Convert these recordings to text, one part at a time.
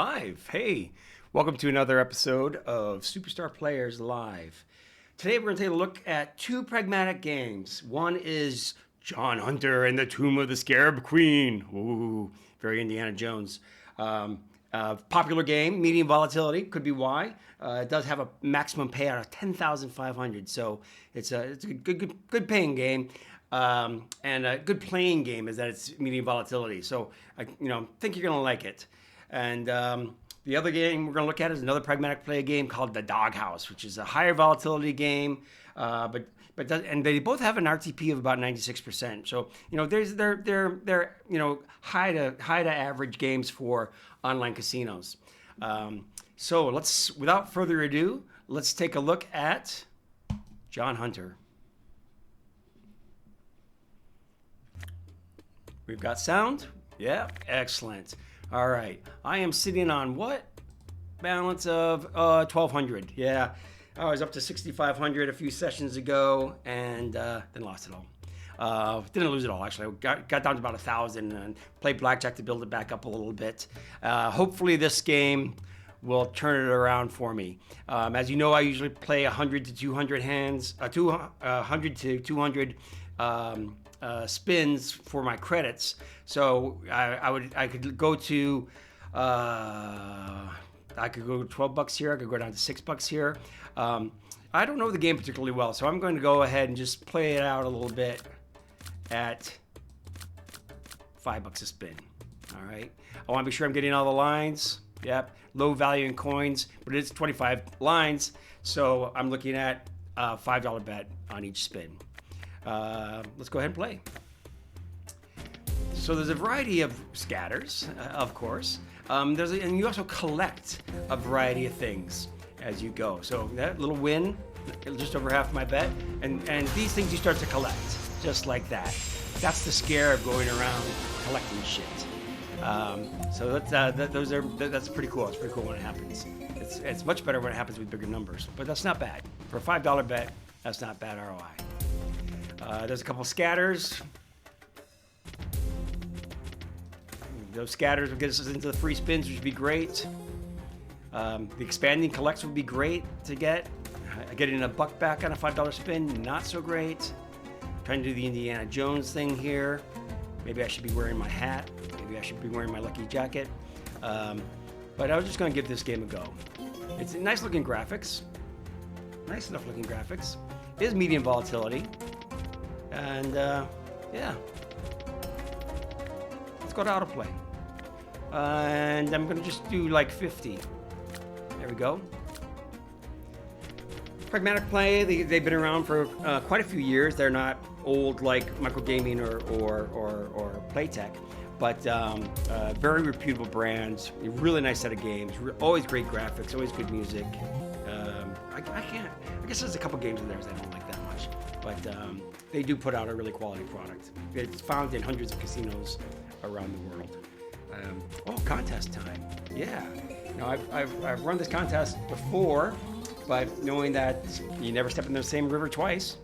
live. Hey, welcome to another episode of Superstar Players Live. Today we're going to take a look at two pragmatic games. One is John Hunter and the Tomb of the Scarab Queen. Ooh, very Indiana Jones. Popular game, medium volatility, could be why. It does have a maximum payout of 10,500, so it's a good paying game. And a good playing game is that it's medium volatility. So I think you're going to like it. And the other game we're going to look at is another pragmatic play game called the Doghouse, which is a higher volatility game, and they both have an RTP of about 96%. So they're high to average games for online casinos. So without further ado, let's take a look at John Hunter. We've got sound. Yeah, excellent. All right, I am sitting on what? Balance of 1,200. Yeah, I was up to 6,500 a few sessions ago and then lost it all. Didn't lose it all, actually. I got down to about 1,000 and played blackjack to build it back up a little bit. Hopefully this game will turn it around for me. As you know, I usually play 100 to 200 hands, 100 to 200 spins for my credits. So I could go to $12 here. I could go down to $6 here. I don't know the game particularly well, so I'm going to go ahead and just play it out a little bit at $5 a spin. All right. I want to be sure I'm getting all the lines. Yep. Low value in coins, but it's 25 lines, so I'm looking at a $5 bet on each spin. Let's go ahead and play. So there's a variety of scatters, of course. And you also collect a variety of things as you go. So that little win, just over half my bet, and these things you start to collect, just like that. That's the Scarab going around collecting shit. So that's pretty cool. It's pretty cool when it happens. It's much better when it happens with bigger numbers, but that's not bad. For a $5 bet, that's not bad ROI. There's a couple scatters. Those scatters will get us into the free spins, which would be great. The expanding collects would be great to get. Getting $1 back on a $5 spin, not so great. Trying to do the Indiana Jones thing here. Maybe I should be wearing my hat. Maybe I should be wearing my lucky jacket. But I was just going to give this game a go. It's nice looking graphics. Nice enough looking graphics. It is medium volatility. And yeah. Let's go to autoplay. And I'm going to just do like 50. There we go. Pragmatic play, they've been around for quite a few years. They're not old like microgaming or Playtech, but very reputable brands. A really nice set of games. Always great graphics. Always good music. I guess there's a couple games in there that I don't like that much, but they do put out a really quality product. It's found in hundreds of casinos around the world. Contest time. Yeah. I've run this contest before, but knowing that you never step in the same river twice.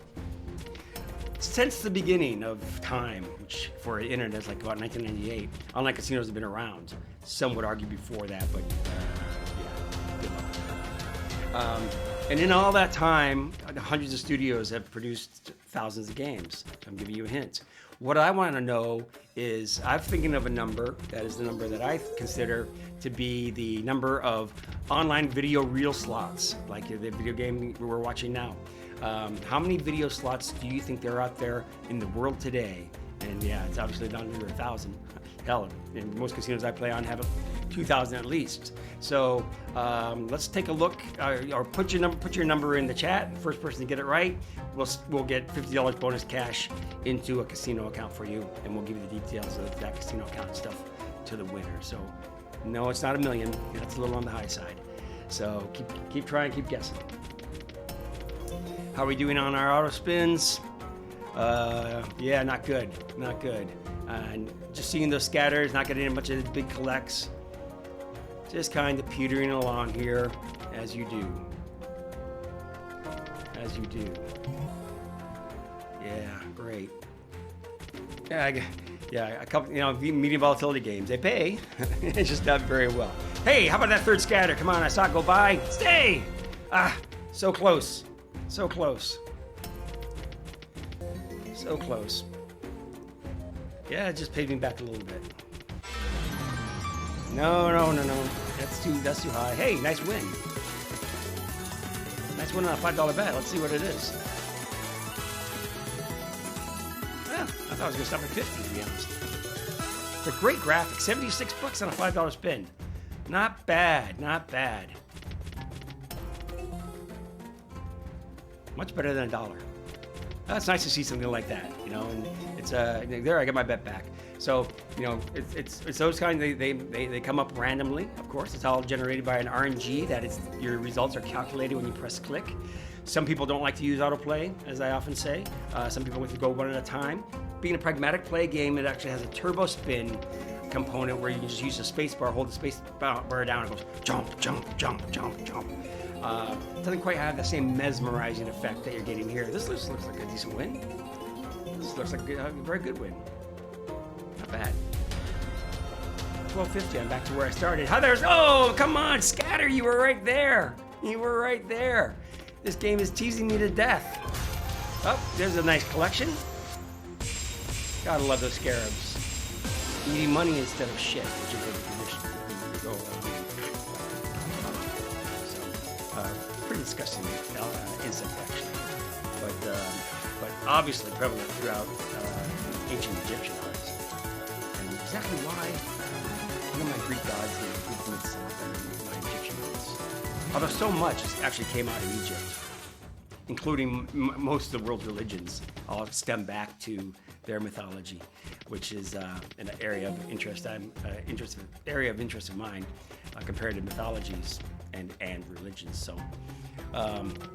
Since the beginning of time, which for the internet is like about 1998, online casinos have been around. Some would argue before that, but yeah, good luck. And in all that time, hundreds of studios have produced thousands of games. I'm giving you a hint. What I want to know is, I'm thinking of a number that is the number that I consider to be the number of online video reel slots, like the video game we're watching now. How many video slots do you think there are out there in the world today? And yeah, it's obviously not under 1,000. Hell, in most casinos I play on have 2,000 at least. So let's take a look, or put your number in the chat. First person to get it right, we'll get $50 bonus cash into a casino account for you, and we'll give you the details of that casino account and stuff to the winner. So no, it's not $1 million. That's a little on the high side. So keep trying, keep guessing. How are we doing on our auto spins? Yeah, not good. And just seeing those scatters, not getting much of the big collects. Just kind of petering along here, as you do. Yeah, great. Yeah, a couple, medium volatility games. They pay. It's just not very well. Hey, how about that third scatter? Come on, I saw it go by. Stay! Ah, so close. So close. So close. Yeah, it just paid me back a little bit. No. That's too high. Hey, nice win. Nice win on a $5 bet. Let's see what it is. Yeah, I thought I was gonna stop at 50 to be honest. It's a great graphic. 76 bucks on a $5 spin. Not bad, not bad. Much better than $1. It's nice to see something like that, you know, and it's there I get my bet back. So, you know, it's those kind, they come up randomly, of course. It's all generated by an RNG, that is, your results are calculated when you press click. Some people don't like to use autoplay, as I often say. Some people like to go one at a time. Being a pragmatic play game, it actually has a turbo spin component where you can just use the space bar, hold the space bar down, it goes jump, jump, jump, jump, jump. It doesn't quite have the same mesmerizing effect that you're getting here. This looks like a decent win. This looks like a very good win. Not bad. 1250, I'm back to where I started. Oh, come on, Scatter, you were right there. You were right there. This game is teasing me to death. Oh, there's a nice collection. Gotta love those Scarabs. Eating money instead of shit, which is a tradition. Pretty disgusting insect actually, but obviously prevalent throughout ancient Egyptian arts. And exactly why, one of my Greek gods, the Greek myths, and my Egyptian myths. Although so much actually came out of Egypt, including most of the world's religions, all stem back to their mythology, which is an area of interest. Area of interest of mine, compared to mythologies and religions. So,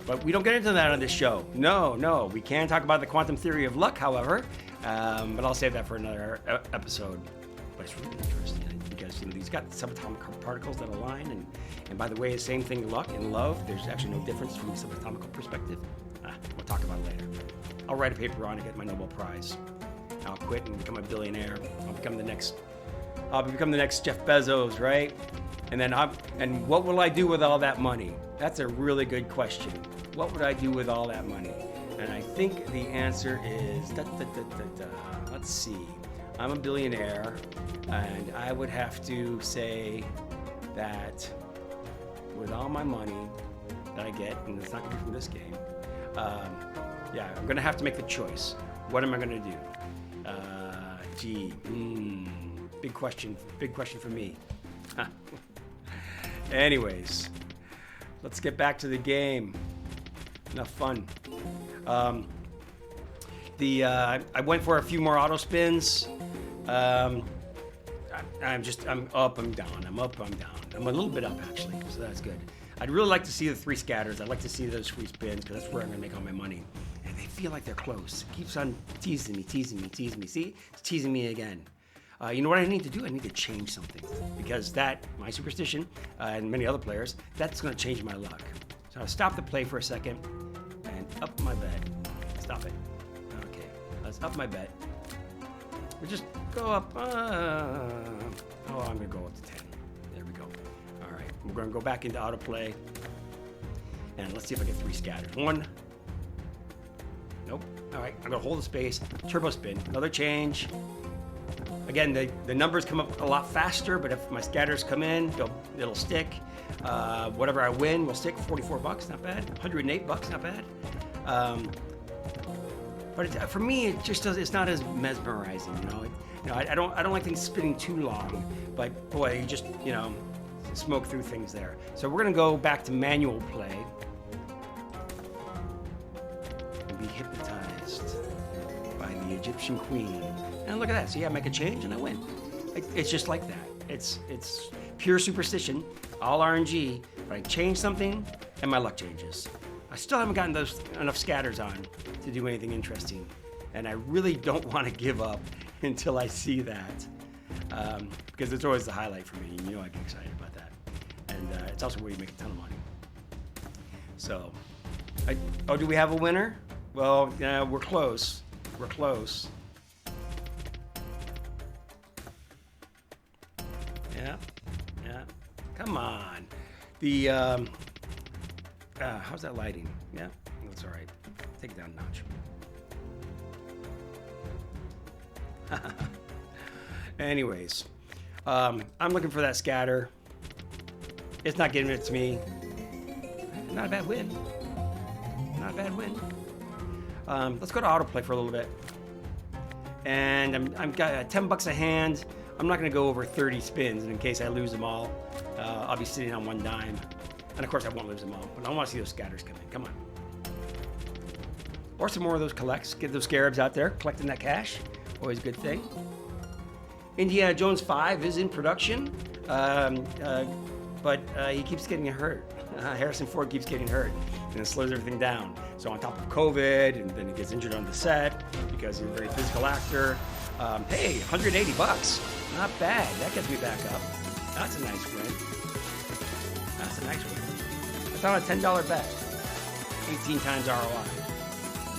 but we don't get into that on this show. No, we can talk about the quantum theory of luck, however, but I'll save that for another episode. But it's really interesting because, you know, these got subatomic particles that align, and by the way, the same thing, luck and love. There's actually no difference from a subatomic perspective. We'll talk about it later. I'll write a paper on it, get my Nobel Prize. I'll quit and become a billionaire. I'll become the next Jeff Bezos, right? And what will I do with all that money? That's a really good question. What would I do with all that money? And I think the answer is, let's see. I'm a billionaire, and I would have to say that with all my money that I get, and it's not going to be from this game, I'm going to have to make the choice. What am I going to do? Big question for me. Anyways, let's get back to the game. Enough fun. I went for a few more auto spins. I'm up, I'm down. I'm up, I'm down. I'm a little bit up actually, so that's good. I'd really like to see the 3 scatters. I'd like to see those free spins because that's where I'm gonna make all my money. And they feel like they're close. It keeps on teasing me. See, it's teasing me again. You know what I need to do? I need to change something because my superstition, and many other players, that's gonna change my luck. So I'll stop the play for a second and up my bet. Stop it. Okay, let's up my bet. We just go up. I'm gonna go up to 10. There we go. All right, we're gonna go back into autoplay, and let's see if I get 3 scatters. 1. Nope. All right, I'm gonna hold the space. Turbo spin. Another change. Again, the numbers come up a lot faster, but if my scatters come in, it'll stick. Whatever I win will stick. 44 bucks, not bad. 108 bucks, not bad. But for me, it just it's not as mesmerizing, you know. I don't like things spinning too long, but boy, you just, you know, smoke through things there. So we're gonna go back to manual play and be hypnotized by the Egyptian Queen. And look at that. See, I make a change and I win. It's just like that. It's pure superstition, all RNG. But I change something and my luck changes. I still haven't gotten enough scatters on to do anything interesting. And I really don't want to give up until I see that. Because it's always the highlight for me. And you know I get excited about that. And it's also where you make a ton of money. So, do we have a winner? Well, yeah, we're close. We're close. Yeah. Come The how's that lighting? Yeah, that's all right. Take it down a notch. Anyways, I'm looking for that scatter. It's not giving it to me. Not a bad win. Not a bad win. Let's go to autoplay for a little bit. And I'm got 10 bucks a hand. I'm not going to go over 30 spins, and in case I lose them all, I'll be sitting on 1 dime. And of course, I won't lose them all, but I want to see those scatters come in. Come on. Or some more of those collects. Get those Scarabs out there, collecting that cash. Always a good thing. Indiana Jones 5 is in production, but he keeps getting hurt. Harrison Ford keeps getting hurt, and it slows everything down. So on top of COVID, and then he gets injured on the set because he's a very physical actor. Hey, 180 bucks. Not bad. That gets me back up. That's a nice win. That's a nice win. I found a $10 bet. 18 times ROI.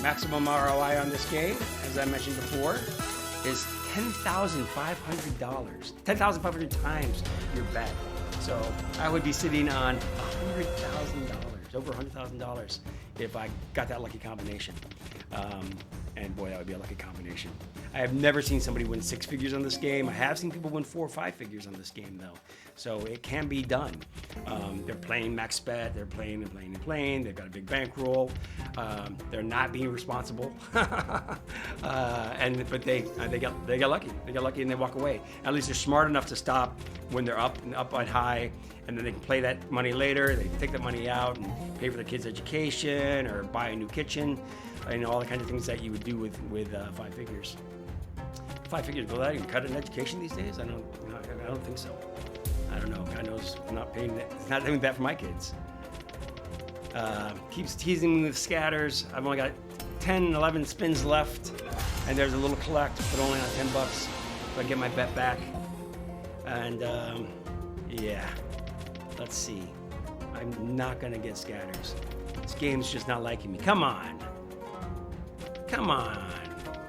Maximum ROI on this game, as I mentioned before, is $10,500. 10,500 times your bet. So I would be sitting on $100,000, over $100,000 if I got that lucky combination. And boy, that would be a lucky combination. I have never seen somebody win 6 figures on this game. I have seen people win 4 or 5 figures on this game though. So it can be done. They're playing max bet, they're playing and playing and playing. They've got a big bankroll. They're not being responsible. But they got lucky. They got lucky and they walk away. At least they're smart enough to stop when they're up and high, and then they can play that money later. They can take that money out and pay for their kids' education or buy a new kitchen. All the kinds of things that you would do with 5 figures. 5 figures, will that even cut an education these days? I don't think so. I don't know. God knows I'm not paying that. It's not doing that for my kids. Keeps teasing me with scatters. I've only got 10, 11 spins left, and there's a little collect, but only on 10 bucks. If I get my bet back. And yeah, let's see. I'm not gonna get scatters. This game's just not liking me. Come on. Come on.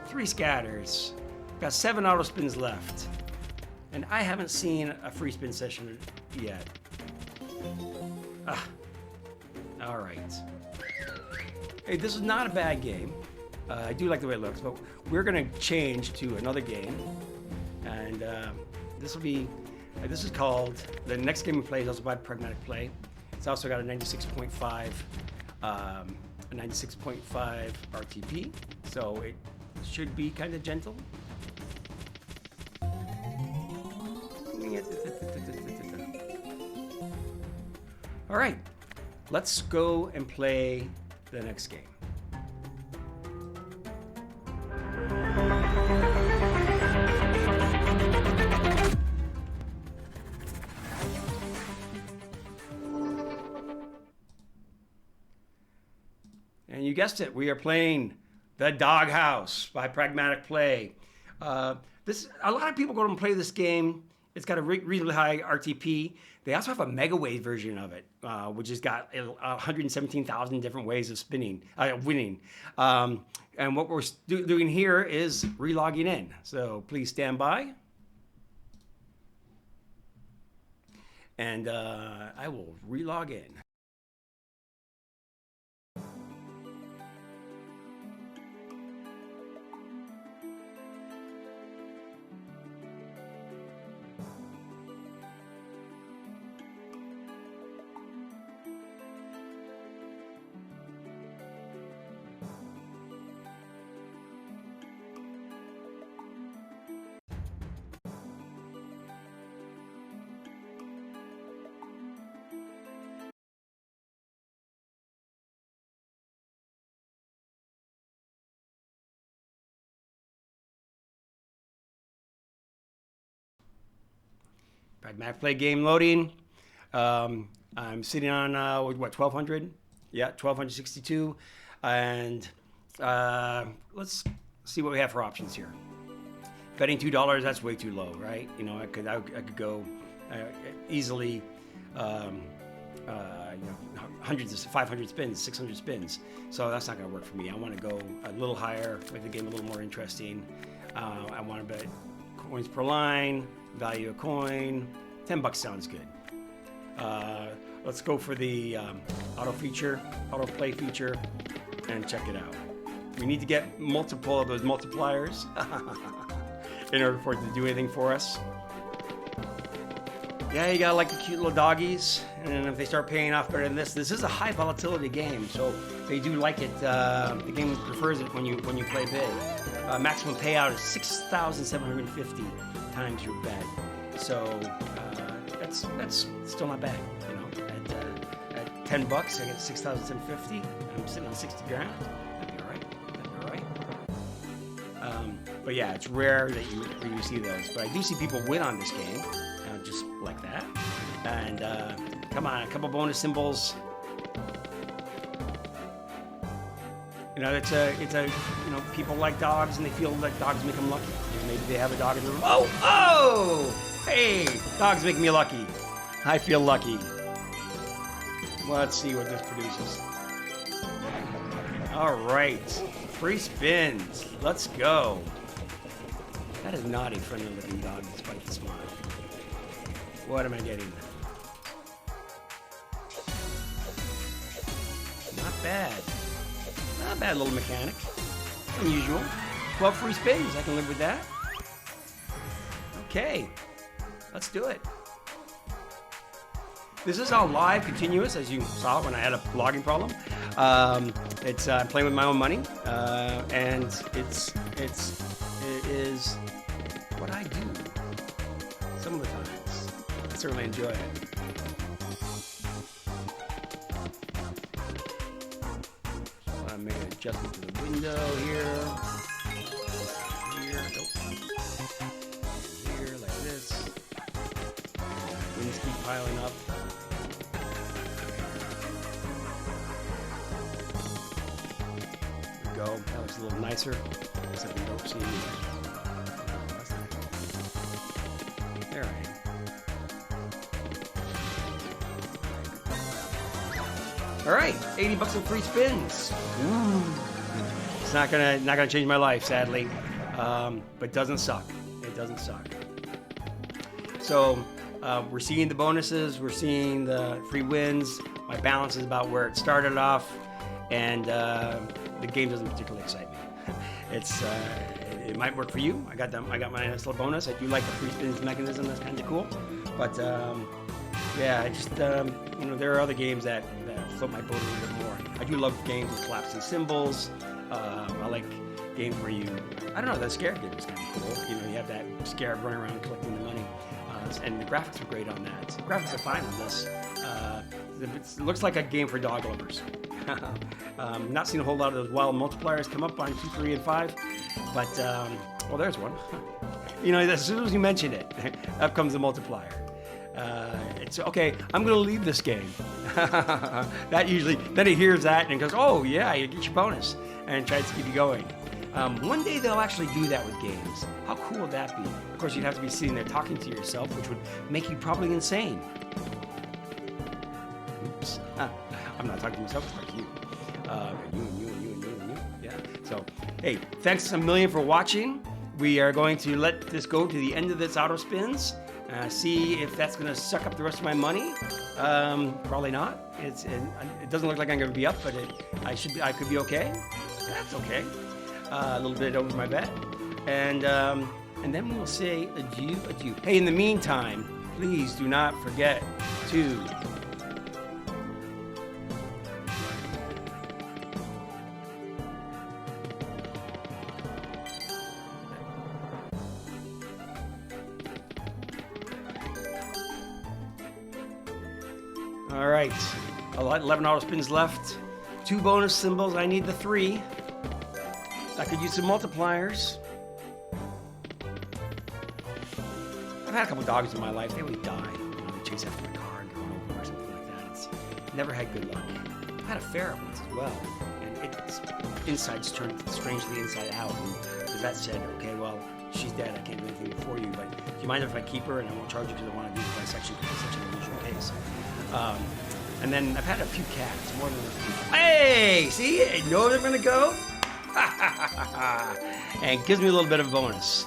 3 scatters. Got 7 auto spins left. And I haven't seen a free spin session yet. All right. Hey, this is not a bad game. I do like the way it looks, but we're gonna change to another game. And this is called, the next game we play is also by Pragmatic Play. It's also got a 96.5 RTP, so it should be kind of gentle. All right, let's go and play the next game. And you guessed it, we are playing The Doghouse by Pragmatic Play. A lot of people go and play this game. It's got a really high RTP. They also have a mega wave version of it, which has got 117,000 different ways of winning. And what we're doing here is re-logging in. So please stand by. And I will re-log in. Pragmatic Play game loading. I'm sitting on, 1,200? Yeah, 1,262. And let's see what we have for options here. Betting $2, that's way too low, right? I could go easily, hundreds of 500 spins, 600 spins. So that's not going to work for me. I want to go a little higher, make the game a little more interesting. I want to bet coins per line, value a coin. $10 sounds good. let's go for the auto play feature, and check it out. We need to get multiple of those multipliers in order for it to do anything for us. Yeah, you gotta like the cute little doggies, and if they start paying off better than this is a high volatility game, so they do like it. The game prefers it when you play big. Maximum payout is 6,750 times your bet, so that's still not bad. You know, at $10, I get 6,750. I'm sitting on 60 grand. That'd be all right. But yeah, it's rare that you see those. But I do see people win on this game. Just like that, and come on, a couple bonus symbols. You know, it's a you know, people like dogs and they feel like dogs make them lucky. You know, maybe they have a dog in the room. Oh, hey, dogs make me lucky. I feel lucky. Let's see what this produces. All right, free spins. Let's go. That is not a friendly looking dog despite the smile. What am I getting? Not bad. Not a bad little mechanic. Unusual. 12 free spins. I can live with that. Okay. Let's do it. This is all live, continuous, as you saw when I had a logging problem. It's playing with my own money, and it is what I do some of the times. I certainly enjoy it. So I made an adjustment to the window here. Here, nope. Here, like this. Winds keep piling up. There we go. That looks a little nicer. Except we don't see anything. There I am. All right, $80 in free spins. Ooh. It's not gonna change my life, sadly, but it doesn't suck. It doesn't suck. So we're seeing the bonuses, we're seeing the free wins. My balance is about where it started off, and the game doesn't particularly excite me. It might work for you. I got my nice little bonus. I do like the free spins mechanism. That's kind of cool, but. Yeah, I just, you know, there are other games that float my boat a little bit more. I do love games with collapsing symbols. I like games where I don't know, that Scarab game is kind of cool. You know, you have that Scarab running around collecting the money. And the graphics are great on that. The graphics are fine on this. It looks like a game for dog lovers. Not seen a whole lot of those wild multipliers come up on 2, 3, and 5. But, well, there's one. You know, as soon as you mention it, up comes the multiplier. It's okay. I'm going to leave this game. That usually, then he hears that and goes, "Oh yeah, you get your bonus," and tries to keep you going. One day they'll actually do that with games. How cool would that be? Of course, you'd have to be sitting there talking to yourself, which would make you probably insane. Oops. I'm not talking to myself. It's like you. You. Yeah. So, hey, thanks a million for watching. We are going to let this go to the end of this auto spins. See if that's going to suck up the rest of my money. Probably not. It doesn't look like I'm going to be up, but I could be okay. That's okay. A little bit over my bet, and then we will say adieu. Hey, in the meantime, please do not forget to All right, 11 auto spins left. 2 bonus symbols. I need the 3. I could use some multipliers. I've had a couple dogs in my life. They always die. You know, they chase after my car and go over or something like that. It's never had good luck. I had a ferret once as well, and its insides turned strangely inside out. And the vet said, "Okay, well, she's dead. I can't do anything for you, but do you mind if I keep her? And I won't charge you because I want to do the dissection because it's such an unusual case." And then I've had a few cats, more than a few. Hey, see, I know they're gonna go. And it gives me a little bit of a bonus.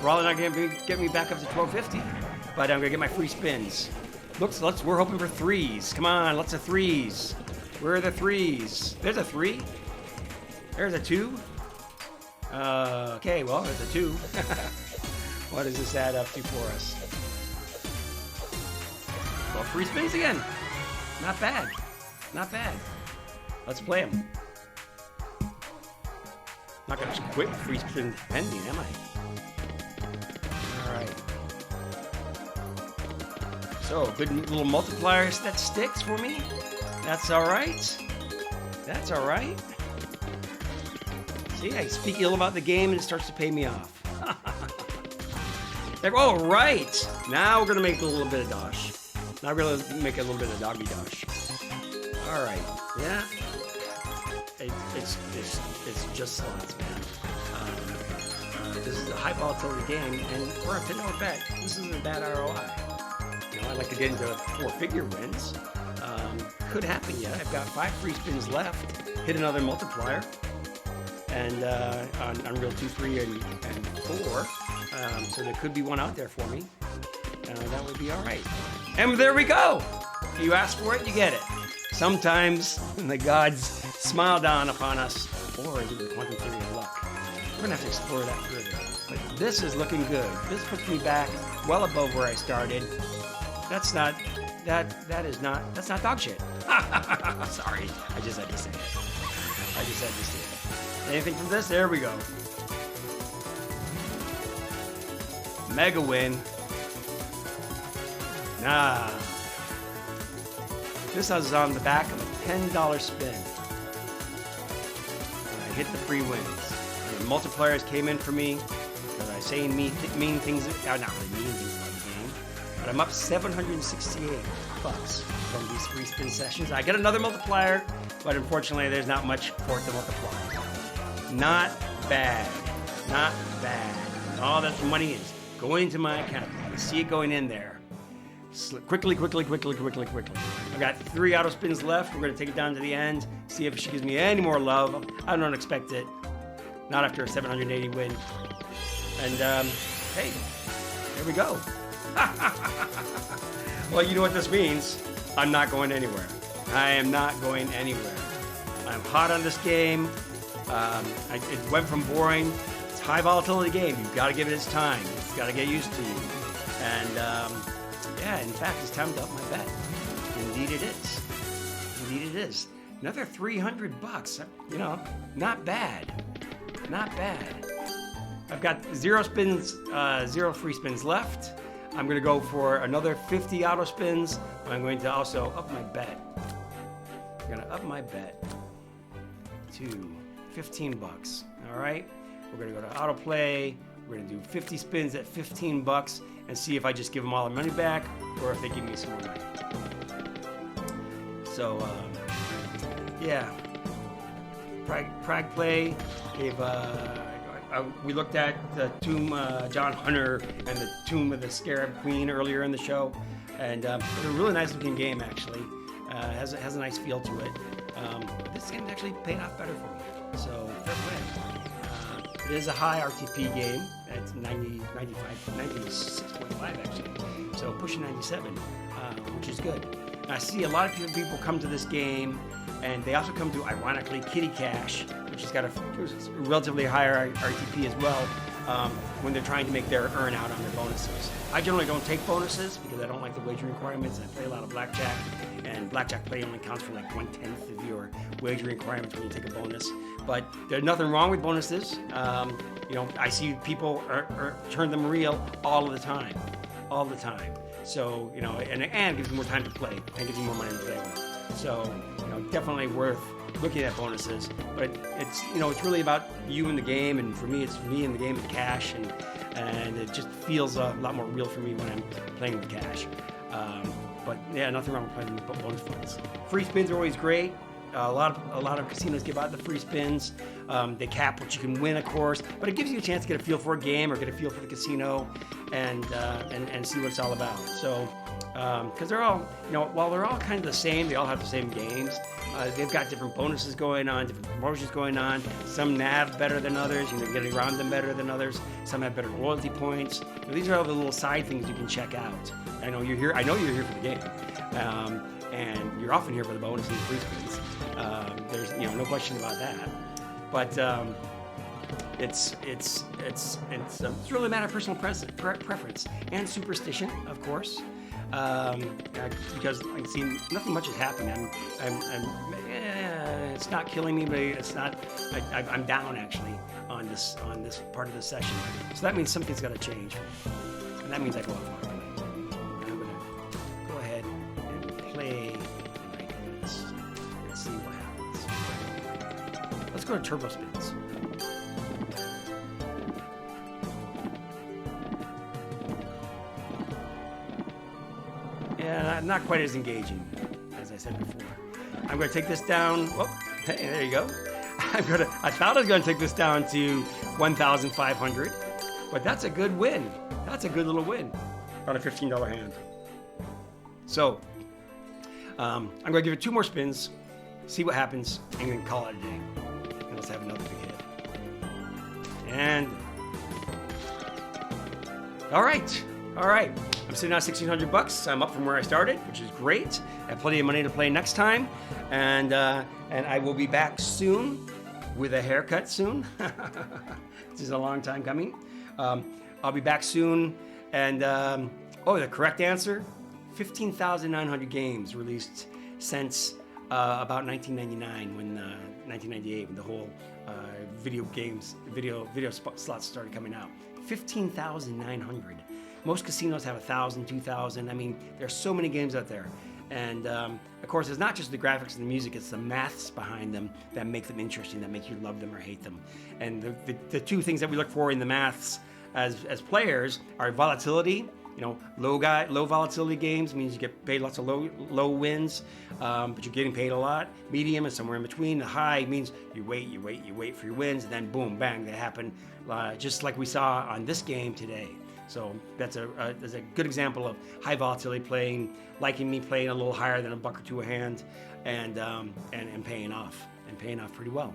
Probably not gonna get me back up to 1250, but I'm gonna get my free spins. We're hoping for threes. Come on, lots of threes. Where are the threes? There's a 3. There's a 2. Okay, well, there's a 2. What does this add up to for us? Well, free spins again. Not bad. Not bad. Let's play them. Not gonna just quit free spin pending, am I? All right. So, good little multipliers that sticks for me. That's all right. That's all right. See, I speak ill about the game and it starts to pay me off. All right. Now we're gonna make a little bit of dosh. Now we're gonna make a little bit of doggy dosh. All right. Yeah. It's just slots, man. This is a high volatility game, and for a $10 bet, this isn't a bad ROI. You know, I'd like to get into 4-figure wins. Could happen yet. I've got 5 free spins left. Hit another multiplier, and on Unreal 2, 3, and 4. So there could be one out there for me. That would be all right. And there we go. You ask for it, you get it. Sometimes the gods smile down upon us, or is it the quantum theory of luck? We're gonna have to explore that further. But this is looking good. This puts me back well above where I started. That's not dog shit. Sorry, I just had to say it. Anything from this? There we go. Mega win. Nah. This was on the back of a $10 spin. And I hit the free wins. And the multipliers came in for me because I say mean things, not really mean things about the game. But I'm up 768 bucks from these free spin sessions. I get another multiplier, but unfortunately there's not much for it to multiply. Not bad. Not bad. All that money is going into my account. I see it going in there. Quickly. I've got 3 auto spins left. We're going to take it down to the end, see if she gives me any more love. I don't expect it. Not after a 780 win. And, hey, there we go. Well, you know what this means. I'm not going anywhere. I am not going anywhere. I'm hot on this game. It went from boring. It's a high volatility game. You've got to give it its time. It's got to get used to you. And, yeah, in fact, it's time to up my bet. Indeed it is. Indeed it is. Another 300 bucks. You know, not bad. Not bad. I've got 0 spins, 0 free spins left. I'm going to go for another 50 auto spins. I'm going to also up my bet. I'm going to up my bet to 15 bucks. All right? We're going to go to autoplay. We're going to do 50 spins at 15 bucks and see if I just give them all the money back or if they give me some more money. So, yeah. Prag play gave, we looked at the Tomb John Hunter and the Tomb of the Scarab Queen earlier in the show, and it's a really nice looking game actually. Has a nice feel to it. This game actually paid off better for me, so fair play. It is a high RTP game. It's 96.5 actually, so pushing 97, which is good. And I see a lot of people come to this game, and they also come to, ironically, Kitty Cash, which has got a relatively higher RTP as well, when they're trying to make their earn out on their bonuses. I generally don't take bonuses because I don't like the wagering requirements. I play a lot of blackjack, and blackjack play only counts for like 1/10 of your wagering requirements when you take a bonus. But there's nothing wrong with bonuses. You know, I see people turn them real all the time. So, you know, and it gives you more time to play and gives you more money to play with. So, you know, definitely worth looking at bonuses. But it's, you know, it's really about you in the game, and for me, it's me in the game with cash, and it just feels a lot more real for me when I'm playing with cash. But yeah, nothing wrong with playing with bonus funds. Free spins are always great. A lot of casinos give out the free spins. They cap what you can win, of course, but it gives you a chance to get a feel for a game or get a feel for the casino, and see what it's all about. So, because they're all, while they're all kind of the same, they all have the same games. They've got different bonuses going on, different promotions going on. Some nav better than others. Getting around them better than others. Some have better loyalty points. These are all the little side things you can check out. I know you're here for the game, and you're often here for the bonus and the free spins. There's no question about that. But it's really a matter of personal preference and superstition, of course. Because I see nothing much is happening. It's not killing me, but it's not. I'm down actually on this part of the session. So that means something's got to change, and that means I go off my play. I'm gonna go ahead and play this and see what happens. Let's go to turbo spins. Yeah, not quite as engaging as I said before. I'm going to take this down. Oh, hey, there you go. I thought I was going to take this down to 1,500, but that's a good win. That's a good little win on a $15 hand. So I'm going to give it 2 more spins, see what happens, and then call it a day. And let's have another big hit. And all right. I'm sitting at $1,600. I'm up from where I started, which is great. I have plenty of money to play next time, and I will be back soon with a haircut soon. This is a long time coming. I'll be back soon, and the correct answer: 15,900 games released since about 1999, 1998, when the whole video slots started coming out. 15,900. Most casinos have 1,000, 2,000. I mean, there's so many games out there. And of course, it's not just the graphics and the music, it's the maths behind them that make them interesting, that make you love them or hate them. And the 2 things that we look for in the maths as players are volatility. Low volatility games means you get paid lots of low wins, but you're getting paid a lot. Medium is somewhere in between. The high means you wait for your wins, and then boom, bang, they happen, just like we saw on this game today. So that's a good example of high volatility playing, liking me playing a little higher than $1 or $2 a hand, and paying off pretty well.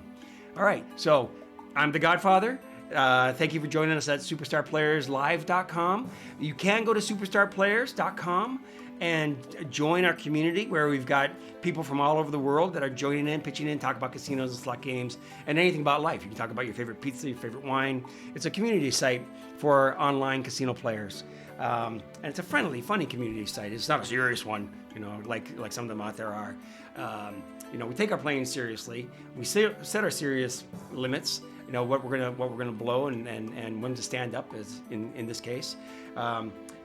All right, so I'm the Godfather. Thank you for joining us at superstarplayerslive.com. You can go to superstarplayers.com and join our community where we've got people from all over the world that are joining in, pitching in, talk about casinos and slot games and anything about life. You can talk about your favorite pizza, your favorite wine. It's a community site for online casino players. And it's a friendly, funny community site. It's not a serious one, like some of them out there are. We take our playing seriously. We set our serious limits. What we're gonna blow and when to stand up is in this case.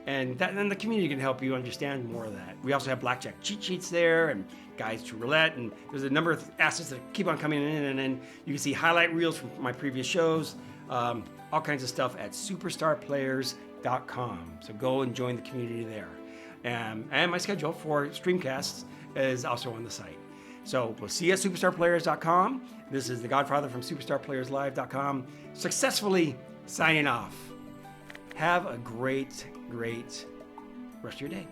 And then the community can help you understand more of that. We also have blackjack cheat sheets there and guides to roulette, and there's a number of assets that keep on coming in, and then you can see highlight reels from my previous shows, all kinds of stuff at superstarplayers.com. So go and join the community there. And my schedule for streamcasts is also on the site. So we'll see you at superstarplayers.com. This is the Godfather from superstarplayerslive.com, successfully signing off. Have a great rest of your day.